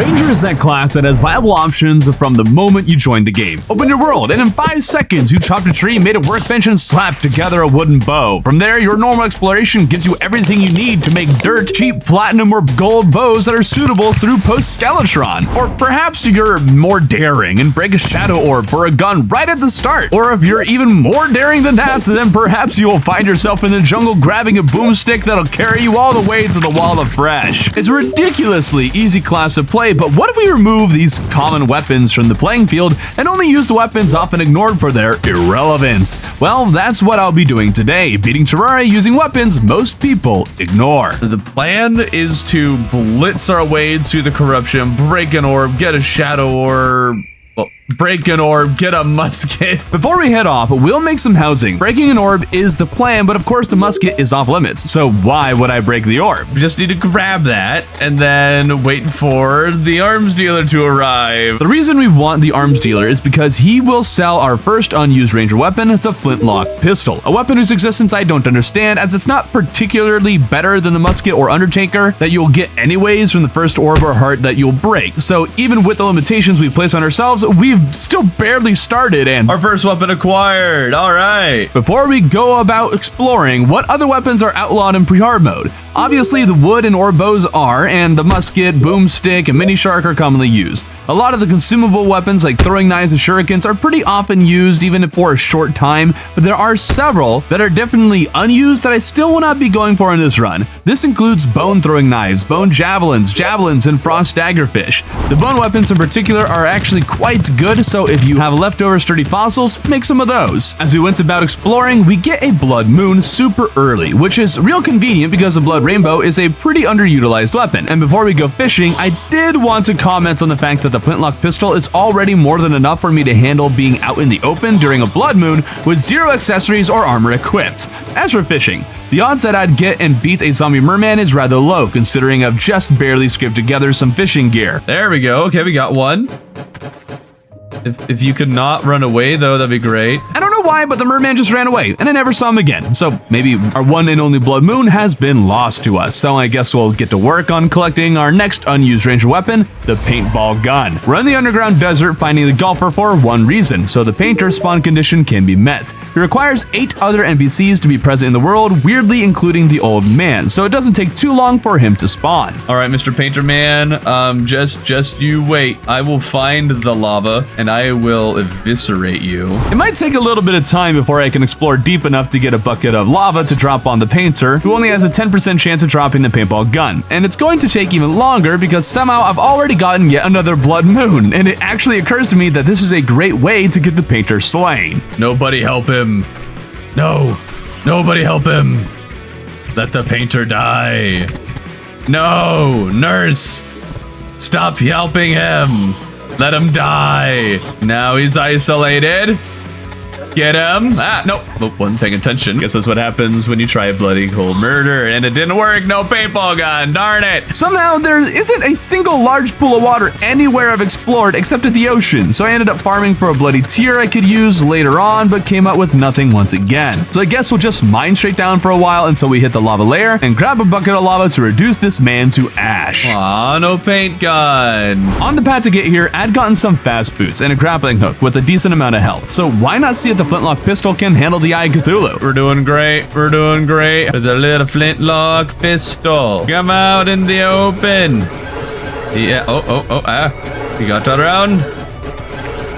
Ranger is that class that has viable options from the moment you join the game. Open your world, and in 5 seconds, you chopped a tree, made a workbench, and slapped together a wooden bow. From there, your normal exploration gives you everything you need to make dirt, cheap platinum, or gold bows that are suitable through post-Skeletron. Or perhaps you're more daring and break a shadow orb or a gun right at the start. Or if you're even more daring than that, then perhaps you will find yourself in the jungle grabbing a boomstick that'll carry you all the way to the wall of fresh. It's a ridiculously easy class to play, but what if we remove these common weapons from the playing field and only use the weapons often ignored for their irrelevance? Well, that's what I'll be doing today, beating Terraria using weapons most people ignore. The plan is to blitz our way to the corruption, break an orb, get a shadow orb. Well, break an orb, get a musket. Before we head off, we'll make some housing. Breaking an orb is the plan, but of course the musket is off limits. So why would I break the orb? We just need to grab that and then wait for the arms dealer to arrive. The reason we want the arms dealer is because he will sell our first unused ranger weapon, the flintlock pistol. A weapon whose existence I don't understand, as it's not particularly better than the musket or undertaker that you'll get anyways from the first orb or heart that you'll break. So even with the limitations we place on ourselves, we've still barely started and our first weapon acquired. All right. Before we go about exploring, what other weapons are outlawed in pre-hard mode? Obviously, the wood and orb bows are, and the musket, boomstick, and mini shark are commonly used. A lot of the consumable weapons like throwing knives and shurikens are pretty often used even for a short time, but there are several that are definitely unused that I still will not be going for in this run. This includes bone throwing knives, bone javelins, and frost daggerfish. The bone weapons in particular are actually quite good, so if you have leftover sturdy fossils, make some of those. As we went about exploring, we get a blood moon super early, which is real convenient because the blood rainbow is a pretty underutilized weapon. And before we go fishing, I did want to comment on the fact that the flintlock pistol is already more than enough for me to handle being out in the open during a blood moon with 0 accessories or armor equipped. As for fishing, the odds that I'd get and beat a zombie merman is rather low, considering I've just barely scraped together some fishing gear. There we go. Okay, we got one. If you could not run away, though, that'd be great. I don't know why, but the merman just ran away, and I never saw him again. So maybe our one and only blood moon has been lost to us. So I guess we'll get to work on collecting our next unused ranger weapon, the paintball gun. We're in the underground desert finding the golfer for one reason, so the painter spawn condition can be met. It requires 8 other NPCs to be present in the world, weirdly including the old man, so it doesn't take too long for him to spawn. All right, Mr. Painter Man, just you wait. I will find the lava, and I will eviscerate you. It might take a little bit of time before I can explore deep enough to get a bucket of lava to drop on the painter, who only has a 10% chance of dropping the paintball gun. And it's going to take even longer because somehow I've already gotten yet another blood moon, and it actually occurs to me that this is a great way to get the painter slain. Nobody help him. No, nobody help him. Let the painter die. No, nurse, stop helping him. Let him die. Now he's isolated. Get him. Ah, no. Wasn't paying attention. Guess that's what happens when you try a bloody cold murder. And it didn't work. No paintball gun. Darn it. Somehow there isn't a single large pool of water anywhere I've explored except at the ocean. So I ended up farming for a bloody tear I could use later on, but came up with nothing once again. So I guess we'll just mine straight down for a while until we hit the lava layer and grab a bucket of lava to reduce this man to ash. Aw, no paint gun. On the path to get here, I'd gotten some fast boots and a grappling hook with a decent amount of health. So why not see if the flintlock pistol can handle the Eye of Cthulhu? We're doing great. We're doing great with a little flintlock pistol. Come out in the open. Yeah. We got that around.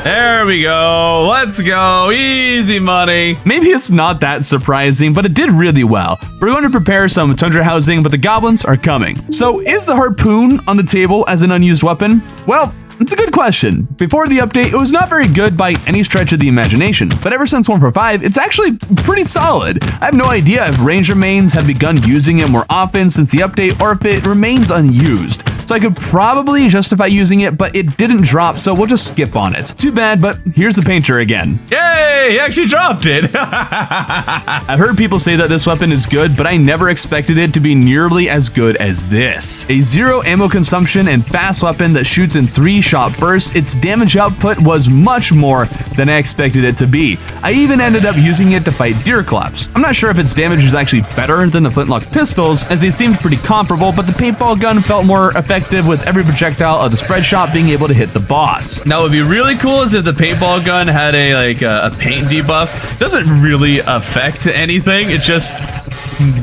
There we go. Let's go. Easy money. Maybe it's not that surprising, but it did really well. We're going to prepare some tundra housing, but the goblins are coming. So is the harpoon on the table as an unused weapon? Well, it's a good question. Before the update, it was not very good by any stretch of the imagination, but ever since 1.5, it's actually pretty solid. I have no idea if Ranger mains have begun using it more often since the update or if it remains unused. So I could probably justify using it, but it didn't drop, so we'll just skip on it. Too bad, but here's the painter again. Yay, he actually dropped it. I've heard people say that this weapon is good, but I never expected it to be nearly as good as this. A 0 ammo consumption and fast weapon that shoots in 3-shot bursts, its damage output was much more than I expected it to be. I even ended up using it to fight deer claps. I'm not sure if its damage is actually better than the flintlock pistols, as they seemed pretty comparable, but the paintball gun felt more effective effective with every projectile of the spread shot being able to hit the boss. Now, what would be really cool is if the paintball gun had a paint debuff. Doesn't really affect anything. It just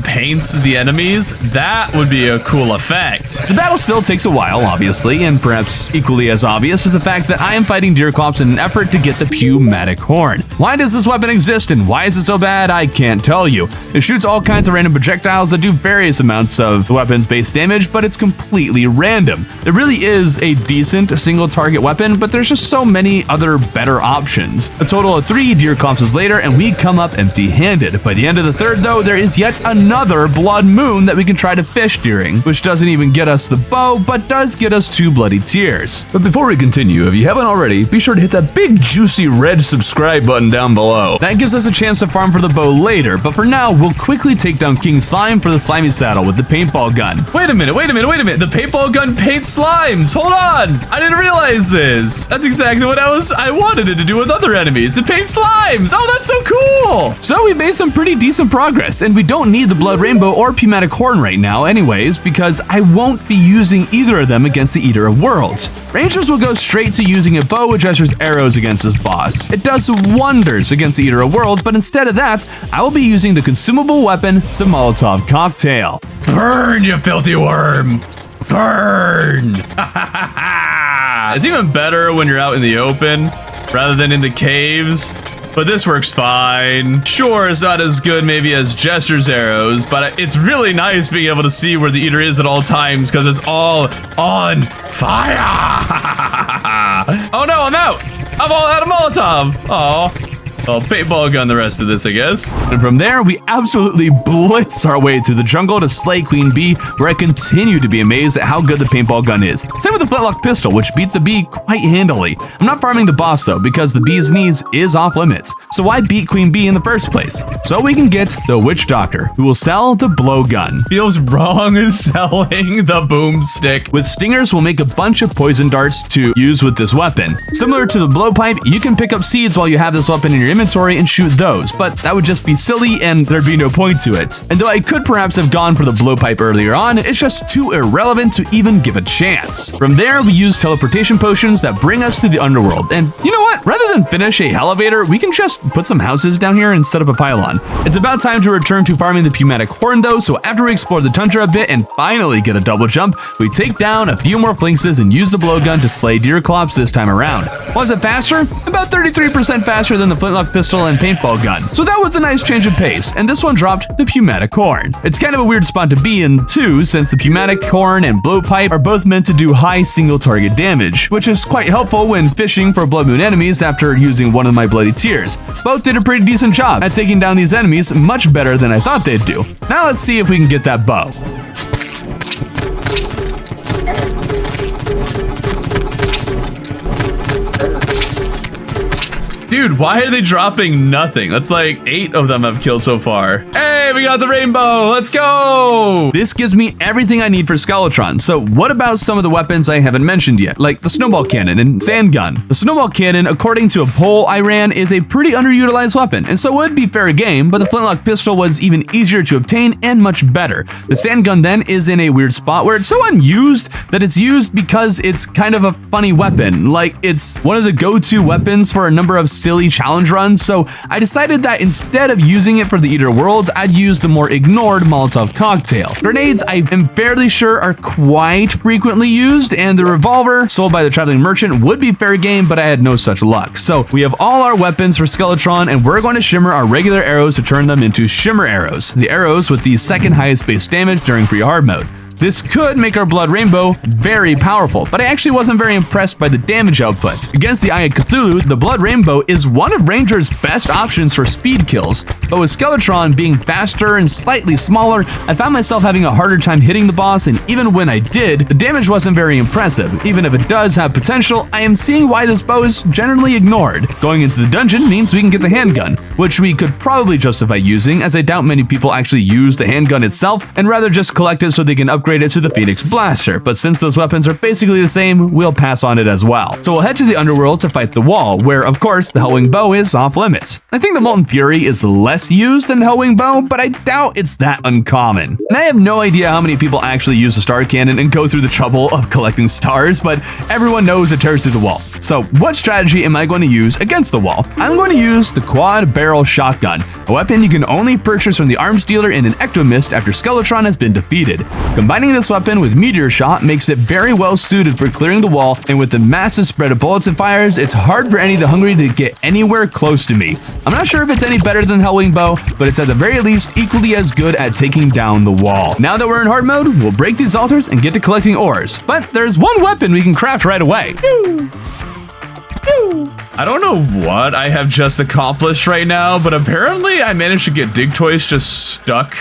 paints the enemies. That would be a cool effect. The battle still takes a while, obviously, and perhaps equally as obvious is the fact that I am fighting Deerclops in an effort to get the Pneumatic Horn. Why does this weapon exist and why is it so bad? I can't tell you. It shoots all kinds of random projectiles that do various amounts of the weapon's base damage, but it's completely random. It really is a decent single target weapon, but there's just so many other better options. A total of 3 Deerclops later, and we come up empty-handed. By the end of the third, though, there is yet another Blood Moon that we can try to fish during, which doesn't even get us the bow, but does get us 2 bloody tears. But before we continue, if you haven't already, be sure to hit that big juicy red subscribe button down below. That gives us a chance to farm for the bow later, but for now, we'll quickly take down King Slime for the slimy saddle with the paintball gun. Wait a minute. The paintball gun paints slimes. Hold on. I didn't realize this. That's exactly what I wanted it to do with other enemies. It paints slimes. Oh, that's so cool. So we made some pretty decent progress, and we don't need the Blood Rainbow or Pneumatic Horn right now anyways, because I won't be using either of them against the Eater of Worlds. Rangers will go straight to using a bow which gestures arrows against this boss. It does wonders against the Eater of Worlds, but instead of that, I will be using the consumable weapon, the Molotov Cocktail. Burn, you filthy worm! Burn! It's even better when you're out in the open rather than in the caves. But this works fine. Sure, it's not as good maybe as Jester's arrows, but it's really nice being able to see where the Eater is at all times because it's all on fire. Oh no, I'm out. I'm all out of Molotov. Oh. I'll paintball gun the rest of this, I guess. And from there, we absolutely blitz our way through the jungle to slay Queen Bee, where I continue to be amazed at how good the paintball gun is. Same with the flintlock pistol, which beat the bee quite handily. I'm not farming the boss though, because the bee's knees is off limits. So why beat Queen Bee in the first place? So we can get the witch doctor, who will sell the blowgun. Feels wrong selling the boomstick. With stingers, we'll make a bunch of poison darts to use with this weapon. Similar to the blowpipe, you can pick up seeds while you have this weapon in your inventory and shoot those, but that would just be silly and there'd be no point to it. And though I could perhaps have gone for the blowpipe earlier on, it's just too irrelevant to even give a chance. From there, we use teleportation potions that bring us to the underworld. And you know what? Rather than finish a elevator, we can just put some houses down here and set up a pylon. It's about time to return to farming the Pneumatic Horn though, so after we explore the tundra a bit and finally get a double jump, we take down a few more flinxes and use the blowgun to slay Deerclops this time around. Was it faster? About 33% faster than the flintlock pistol and paintball gun. So that was a nice change of pace, and this one dropped the Pneumatic Horn. It's kind of a weird spot to be in too, since the Pneumatic Horn and blowpipe are both meant to do high single target damage, which is quite helpful when fishing for Blood Moon enemies after using one of my bloody tears. Both did a pretty decent job at taking down these enemies, much better than I thought they'd do. Now let's see if we can get that bow. Dude, why are they dropping nothing? That's like 8 of them I've killed so far. Hey, we got the rainbow. Let's go. This gives me everything I need for Skeletron. So what about some of the weapons I haven't mentioned yet, like the snowball cannon and sand gun? The snowball cannon, according to a poll I ran, is a pretty underutilized weapon, and so it would be fair game, but the flintlock pistol was even easier to obtain and much better. The sand gun then is in a weird spot where it's so unused that it's used because it's kind of a funny weapon. Like, it's one of the go-to weapons for a number of silly challenge runs, so I decided that instead of using it for the Eater Worlds, I'd use the more ignored Molotov Cocktail. Grenades, I am fairly sure, are quite frequently used, and the revolver, sold by the traveling merchant, would be fair game, but I had no such luck. So we have all our weapons for Skeletron, and we're going to shimmer our regular arrows to turn them into shimmer arrows, the arrows with the second highest base damage during free hard mode. This could make our Blood Rainbow very powerful, but I actually wasn't very impressed by the damage output. Against the Eye of Cthulhu, the Blood Rainbow is one of Ranger's best options for speed kills, but with Skeletron being faster and slightly smaller, I found myself having a harder time hitting the boss, and even when I did, the damage wasn't very impressive. Even if it does have potential, I am seeing why this bow is generally ignored. Going into the dungeon means we can get the handgun, which we could probably justify using, as I doubt many people actually use the handgun itself, and rather just collect it so they can upgrade upgrade it to the Phoenix Blaster, but since those weapons are basically the same, we'll pass on it as well. So we'll head to the underworld to fight the wall, where of course the Hellwing Bow is off limits. I think the Molten Fury is less used than the Hellwing Bow, but I doubt it's that uncommon. And I have no idea how many people actually use the Star Cannon and go through the trouble of collecting stars, but everyone knows it tears through the wall. So what strategy am I going to use against the wall? I'm going to use the Quad Barrel Shotgun, a weapon you can only purchase from the arms dealer in an Ectomist after Skeletron has been defeated. Combining this weapon with Meteor Shot makes it very well suited for clearing the wall, and with the massive spread of bullets it fires, it's hard for any of the hungry to get anywhere close to me. I'm not sure if it's any better than Hellwing Bow, but it's at the very least equally as good at taking down the wall. Now that we're in hard mode, we'll break these altars and get to collecting ores, but there's one weapon we can craft right away. I don't know what I have just accomplished right now, but apparently I managed to get Dig Toys just stuck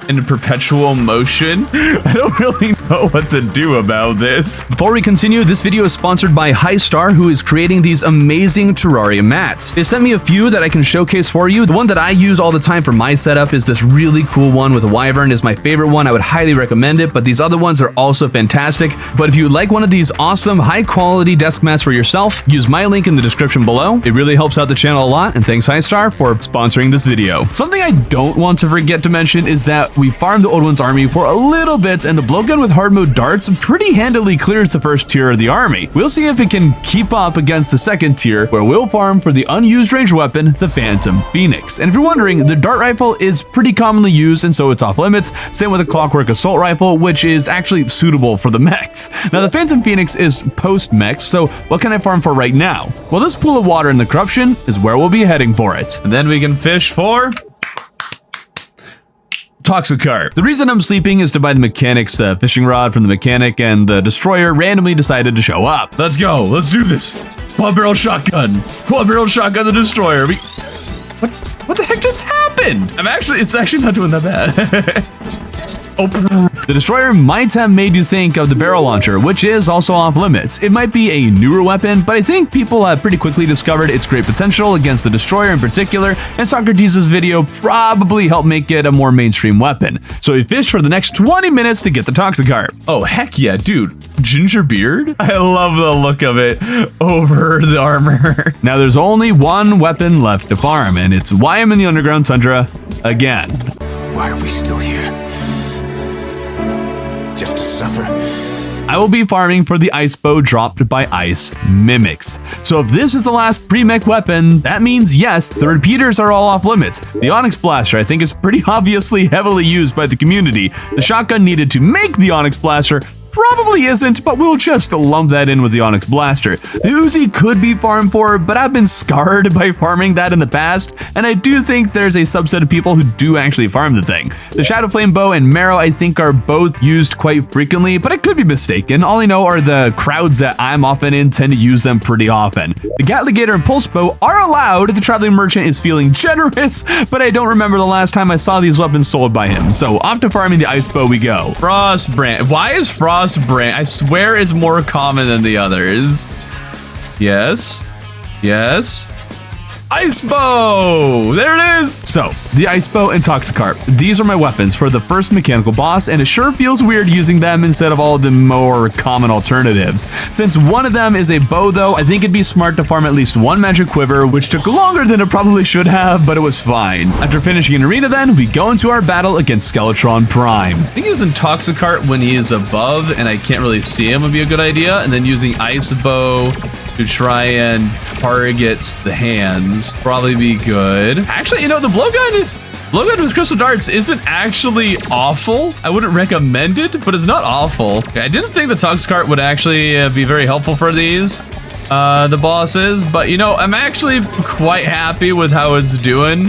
in perpetual motion. I don't really know what to do about this. Before we continue, this video is sponsored by High Star, who is creating these amazing Terraria mats. They sent me a few that I can showcase for you. The one that I use all the time for my setup is this really cool one with a wyvern. Is my favorite one. I would highly recommend it, but these other ones are also fantastic. But if you would like one of these awesome high quality desk mats for yourself, use my link in the description below. It really helps out the channel a lot, and thanks High Star for sponsoring this video. Something I don't want to forget to mention is that we farmed the Old One's army for a little bit, and the blowgun with hard mode darts pretty handily clears the first tier of the army. We'll see if it can keep up against the second tier, where we'll farm for the unused ranged weapon, the Phantom Phoenix. And if you're wondering, the dart rifle is pretty commonly used, and so it's off limits. Same with the Clockwork assault rifle, which is actually suitable for the mechs. Now the Phantom Phoenix is post mechs, so what can I farm for right now? Well, this pool of water in the corruption is where we'll be heading for it. And then we can fish for Toxicarp. The reason I'm sleeping is to buy the mechanic's fishing rod from the mechanic, and the destroyer randomly decided to show up. Let's go. Let's do this. Quad barrel shotgun. Quad barrel shotgun the destroyer. What the heck just happened? It's actually not doing that bad. Oh. The destroyer might have made you think of the barrel launcher, which is also off limits. It might be a newer weapon, but I think people have pretty quickly discovered its great potential against the destroyer in particular, and Socrates' video probably helped make it a more mainstream weapon. So we fished for the next 20 minutes to get the Toxicarp. Oh, heck yeah, dude. Ginger beard? I love the look of it over the armor. Now there's only one weapon left to farm, and it's why I'm in the underground tundra again. Why are we still here? Just to suffer. I will be farming for the ice bow dropped by ice mimics. So if this is the last pre-mech weapon, that means yes, the repeaters are all off limits. The Onyx Blaster I think is pretty obviously heavily used by the community. The shotgun needed to make the Onyx Blaster probably isn't, but we'll just lump that in with the Onyx Blaster. The Uzi could be farmed for, but I've been scarred by farming that in the past, and I do think there's a subset of people who do actually farm the thing. The Shadow Flame Bow and Marrow I think are both used quite frequently, but I could be mistaken. All I know are the crowds that I'm often in tend to use them pretty often. The Gatligator and Pulse Bow are allowed if the Traveling Merchant is feeling generous, but I don't remember the last time I saw these weapons sold by him, so off to farming the Ice Bow we go. Frostbrand. Why is Frostbrand? I swear it's more common than the others. Yes. Yes. Ice Bow! There it is! So, the Ice Bow and Toxicarp. These are my weapons for the first mechanical boss, and it sure feels weird using them instead of all the more common alternatives. Since one of them is a bow though, I think it'd be smart to farm at least one magic quiver, which took longer than it probably should have, but it was fine. After finishing an arena then, we go into our battle against Skeletron Prime. I think using Toxicarp when he is above and I can't really see him would be a good idea, and then using Ice Bow to try and target the hands probably be good. Actually, you know, the blowgun with crystal darts isn't actually awful. I wouldn't recommend it, but it's not awful. I didn't think the Toxicarp would actually be very helpful for these the bosses, but you know, I'm actually quite happy with how it's doing.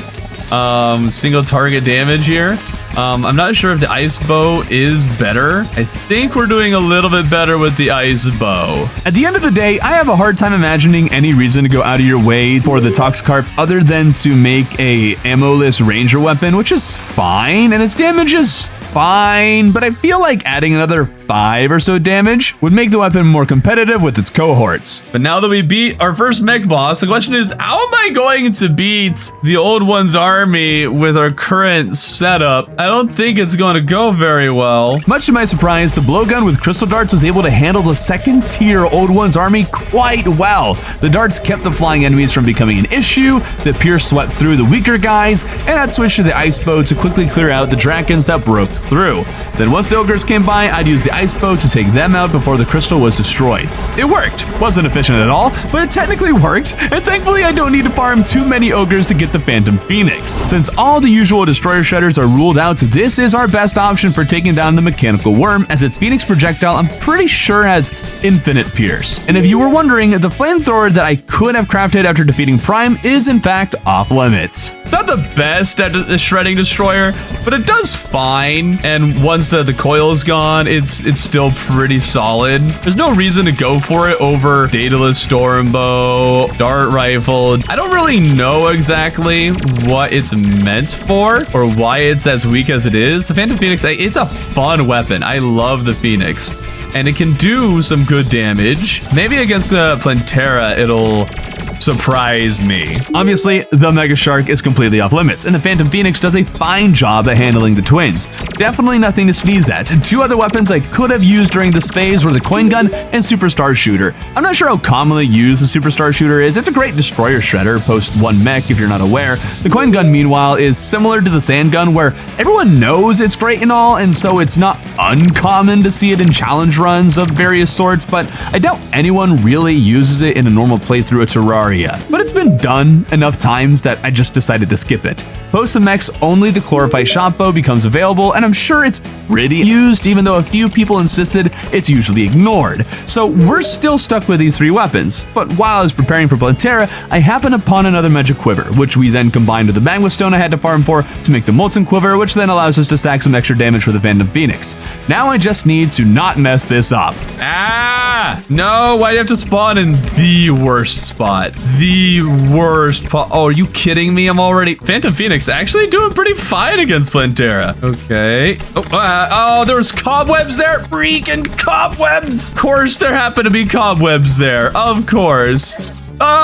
Single target damage here. I'm not sure if the Ice Bow is better. I think we're doing a little bit better with the Ice Bow. At the end of the day, I have a hard time imagining any reason to go out of your way for the Toxicarp other than to make a ammo-less ranger weapon, which is fine, and its damage is fine, but I feel like adding another 5 or so damage would make the weapon more competitive with its cohorts. But now that we beat our first mech boss, the question is, how am I going to beat the old one's army with our current setup? I don't think it's going to go very well. Much to my surprise, the blowgun with crystal darts was able to handle the second tier old one's army quite well. The darts kept the flying enemies from becoming an issue, the pierce swept through the weaker guys, and I'd switch to the ice bow to quickly clear out the dragons that broke through. Then once the ogres came by, I'd use the ice bow to take them out before the crystal was destroyed. It worked. Wasn't efficient at all, but it technically worked, and thankfully I don't need to farm too many ogres to get the Phantom Phoenix. Since all the usual destroyer shredders are ruled out, this is our best option for taking down the mechanical worm, as its Phoenix projectile I'm pretty sure has infinite pierce. And if you were wondering, the flamethrower that I could have crafted after defeating Prime is in fact off limits. It's not the best at a shredding destroyer, but it does fine, and once the coil is gone, it's still pretty solid. There's no reason to go for it over Daedalus Stormbow, Dart Rifle. I don't really know exactly what it's meant for or why it's as weak as it is. The Phantom Phoenix, it's a fun weapon. I love the Phoenix, and it can do some good damage. Maybe against Plantera, it'll surprise me. Obviously, the Mega Shark is completely off limits, and the Phantom Phoenix does a fine job at handling the twins. Definitely nothing to sneeze at. Two other weapons I could have used during this phase were the Coin Gun and Superstar Shooter. I'm not sure how commonly used the Superstar Shooter is. It's a great destroyer shredder, post one mech if you're not aware. The Coin Gun, meanwhile, is similar to the Sand Gun, where everyone knows it's great and all, and so it's not uncommon to see it in challenge runs of various sorts, but I doubt anyone really uses it in a normal playthrough of Terraria. But it's been done enough times that I just decided to skip it. Post the mechs, only the Chlorophyte Shot Bow becomes available, and I'm sure it's pretty used, even though a few people insisted it's usually ignored. So we're still stuck with these three weapons. But while I was preparing for Plantera, I happened upon another Magic Quiver, which we then combined with the Magma Stone I had to farm for to make the Molten Quiver, which then allows us to stack some extra damage for the Phantom Phoenix. Now I just need to not mess this up. Ah! No, why do you have to spawn in the worst spot? The worst spot. Oh, are you kidding me? I'm already... Phantom Phoenix actually doing pretty fine against Plantera. Okay. Oh, there was cobwebs there. Freaking cobwebs. Of course, there happen to be cobwebs there. Of course.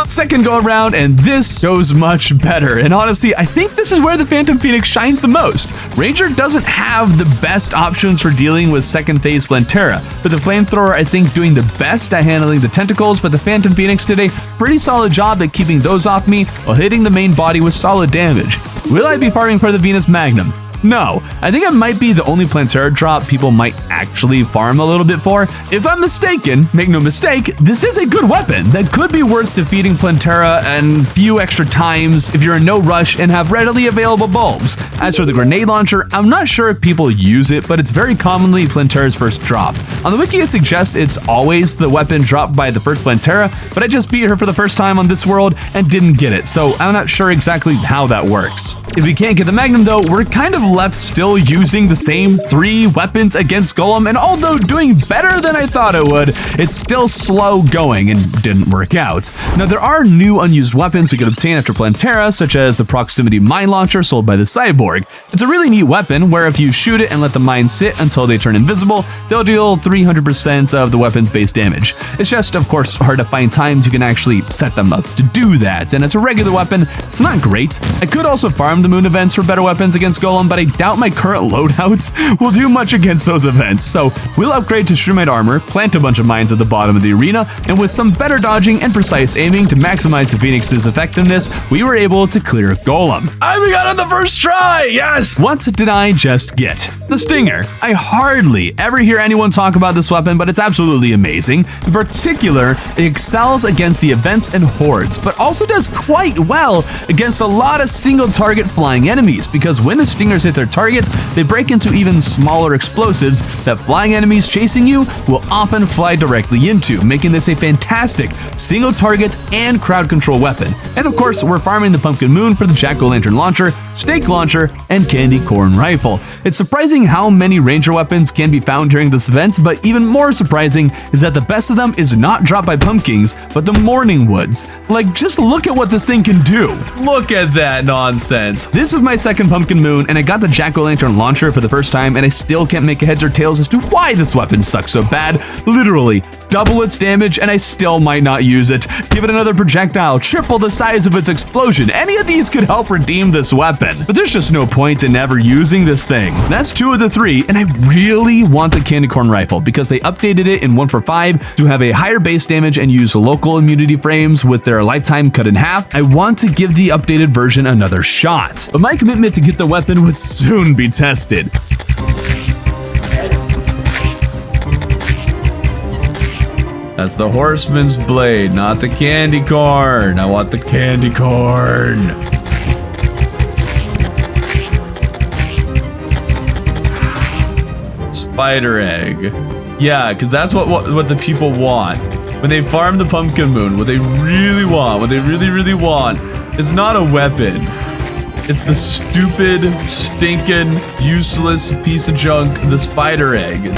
Second go around, and this goes much better. And honestly, I think this is where the Phantom Phoenix shines the most. Ranger doesn't have the best options for dealing with second phase Plantera, but the Flamethrower I think doing the best at handling the tentacles, but the Phantom Phoenix did a pretty solid job at keeping those off me while hitting the main body with solid damage. Will I be farming for the Venus Magnum? No, I think it might be the only Plantera drop people might actually farm a little bit for. If I'm mistaken, make no mistake, this is a good weapon that could be worth defeating Plantera and few extra times if you're in no rush and have readily available bulbs. As for the grenade launcher, I'm not sure if people use it, but it's very commonly Plantera's first drop. On the wiki it suggests it's always the weapon dropped by the first Plantera, but I just beat her for the first time on this world and didn't get it, so I'm not sure exactly how that works. If we can't get the Magnum though, we're kind of left still using the same three weapons against Golem, and although doing better than I thought it would, it's still slow going and didn't work out. Now there are new unused weapons we could obtain after Plantera, such as the Proximity Mine Launcher sold by the Cyborg. It's a really neat weapon where if you shoot it and let the mines sit until they turn invisible, they'll deal 300% of the weapon's base damage. It's just, of course, hard to find times you can actually set them up to do that, and as a regular weapon, it's not great. I could also farm the moon events for better weapons against Golem, but I doubt my current loadout will do much against those events, so we'll upgrade to Shroomite Armor, plant a bunch of mines at the bottom of the arena, and with some better dodging and precise aiming to maximize the Phoenix's effectiveness, we were able to clear Golem. We got it on the first try, yes! What did I just get? The Stinger. I hardly ever hear anyone talk about this weapon, but it's absolutely amazing. In particular, it excels against the events and hordes, but also does quite well against a lot of single target flying enemies, because when the Stingers hit their targets, they break into even smaller explosives that flying enemies chasing you will often fly directly into, making this a fantastic single target and crowd control weapon. And of course, we're farming the Pumpkin Moon for the Jack-O-Lantern Launcher, Stake Launcher, and Candy Corn Rifle. It's surprising how many ranger weapons can be found during this event, but even more surprising is that the best of them is not dropped by pumpkins, but the Morning Woods. Like, just look at what this thing can do. Look at that nonsense. This is my second pumpkin moon, and I got the jack-o'-lantern launcher for the first time, and I still can't make a heads or tails as to why this weapon sucks so bad. Literally, double its damage, and I still might not use it. Give it another projectile, triple the size of its explosion. Any of these could help redeem this weapon, but there's just no point in ever using this thing. That's 2 of the 3, and I really want the Candy Corn Rifle because they updated it in 1.4.5 to have a higher base damage and use local immunity frames with their lifetime cut in half. I want to give the updated version another shot, but my commitment to get the weapon would soon be tested. That's the Horseman's Blade, not the candy corn. I want the candy corn. Spider egg. Yeah, because that's what the people want. When they farm the pumpkin moon, what they really want, what they really want, is not a weapon. It's the stupid, stinking, useless piece of junk, the spider egg.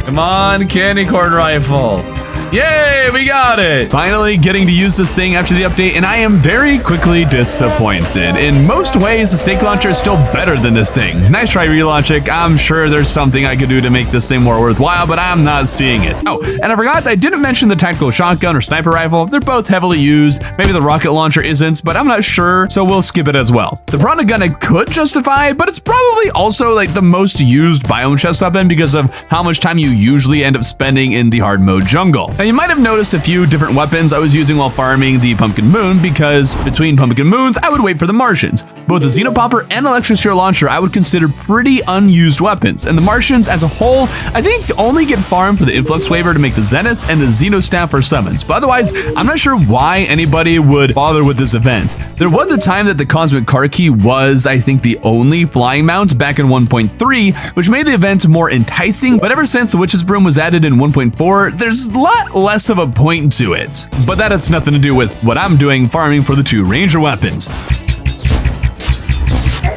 Come on, Candy Corn Rifle. Yay, we got it! Finally getting to use this thing after the update, and I am very quickly disappointed. In most ways, the stake launcher is still better than this thing. Nice try, Relogic. I'm sure there's something I could do to make this thing more worthwhile, but I'm not seeing it. Oh, and I forgot, I didn't mention the tactical shotgun or sniper rifle. They're both heavily used. Maybe the rocket launcher isn't, but I'm not sure, so we'll skip it as well. The piranha gun I could justify, but it's probably also like the most used biome chest weapon because of how much time you usually end up spending in the hard mode jungle. Now, you might have noticed a few different weapons I was using while farming the Pumpkin Moon because between Pumpkin Moons, I would wait for the Martians. Both the Xenopopper and Electrosphere Launcher I would consider pretty unused weapons, and the Martians as a whole, I think only get farmed for the Influx Waver to make the Zenith and the Xenostaff for summons, but otherwise, I'm not sure why anybody would bother with this event. There was a time that the Cosmic Car Key was, I think, the only flying mount back in 1.3, which made the event more enticing, but ever since the Witch's Broom was added in 1.4, there's a lot less of a point to it. But that has nothing to do with what I'm doing farming for the 2 ranger weapons.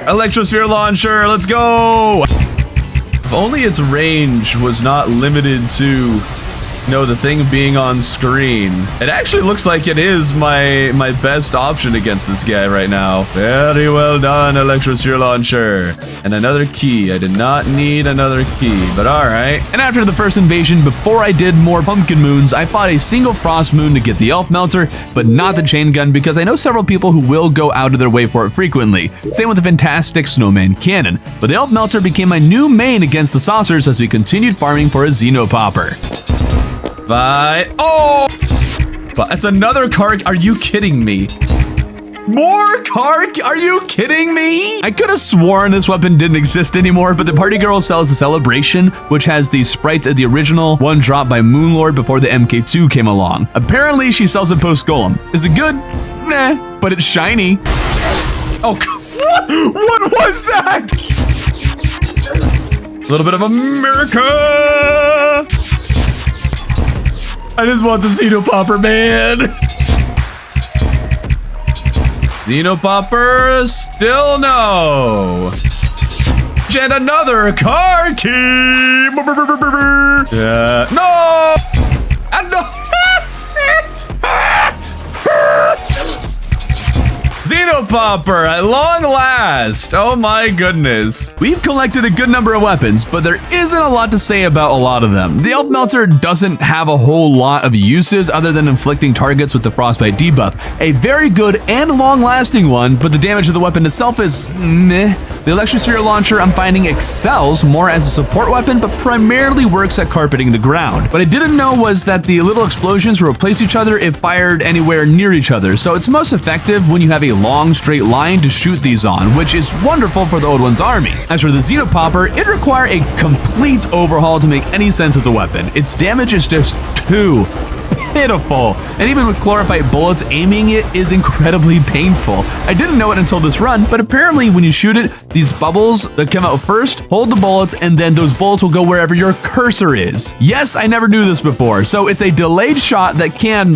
Electrosphere Launcher, let's go! If only its range was not limited to, the thing being on screen. It actually looks like it is my best option against this guy right now. Very well done, Electrosphere Launcher. And another key. I did not need another key, but all right. And after the first invasion, before I did more Pumpkin Moons, I fought a single Frost Moon to get the Elf Melter, but not the Chain Gun because I know several people who will go out of their way for it frequently. Same with the fantastic Snowman Cannon. But the Elf Melter became my new main against the Saucers as we continued farming for a Xenopopper. Oh! But it's another card. Are you kidding me? More card? Are you kidding me? I could have sworn this weapon didn't exist anymore, but the party girl sells the Celebration, which has the sprites of the original one dropped by Moonlord before the MK2 came along. Apparently, she sells it post Golem. Is it good? Nah, but it's shiny. Oh, what was that? A little bit of America. I just want the Xenopopper, man. Xenopopper, still no. And another card key. Yeah. No. Another. Xenopopper at long last. Oh my goodness. We've collected a good number of weapons, but there isn't a lot to say about a lot of them. The Elf Melter doesn't have a whole lot of uses other than inflicting targets with the Frostbite debuff. A very good and long-lasting one, but the damage of the weapon itself is meh. The Electrosphere Launcher I'm finding excels more as a support weapon, but primarily works at carpeting the ground. What I didn't know was that the little explosions will replace each other if fired anywhere near each other, so it's most effective when you have a long straight line to shoot these on, which is wonderful for the Old One's army. As for the Xenopopper, it requires a complete overhaul to make any sense as a weapon. Its damage is just too pitiful, and even with chlorophyte bullets, aiming it is incredibly painful. I didn't know it until this run, but apparently when you shoot it, These bubbles that come out first hold the bullets, and then those bullets will go wherever your cursor is. Yes, I never knew this before. So it's a delayed shot that can,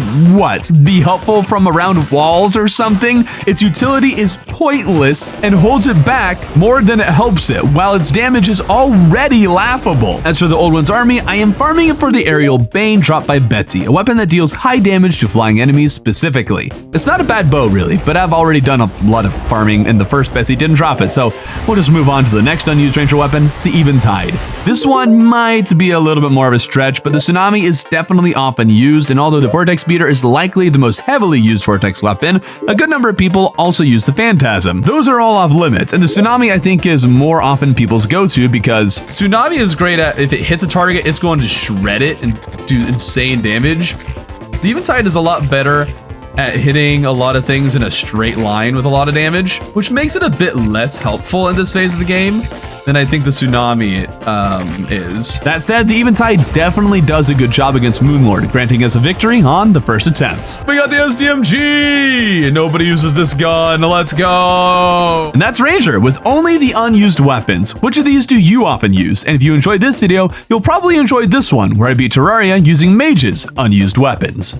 be helpful from around walls or something. Its utility is pointless and holds it back more than it helps it, while its damage is already laughable. As for the Old One's army, I am farming it for the aerial Bane dropped by Betsy, a weapon that deals high damage to flying enemies specifically. It's not a bad bow really, but I've already done a lot of farming and the first Betsy didn't drop it, so we'll just move on to the next unused ranger weapon, the Eventide. This one might be a little bit more of a stretch, but the Tsunami is definitely often used, and although the Vortex Beater is likely the most heavily used Vortex weapon, a good number of people also use the Phantasm. Those are all off limits, and the Tsunami I think is more often people's go-to because Tsunami is great at, if it hits a target, it's going to shred it and do insane damage. The Eventide is a lot better at hitting a lot of things in a straight line with a lot of damage, which makes it a bit less helpful in this phase of the game than I think the Tsunami is. That said, the Eventide definitely does a good job against Moonlord, granting us a victory on the first attempt. We got the SDMG! Nobody uses this gun, let's go! And that's Ranger, with only the unused weapons. Which of these do you often use? And if you enjoyed this video, you'll probably enjoy this one, where I beat Terraria using Mage's unused weapons.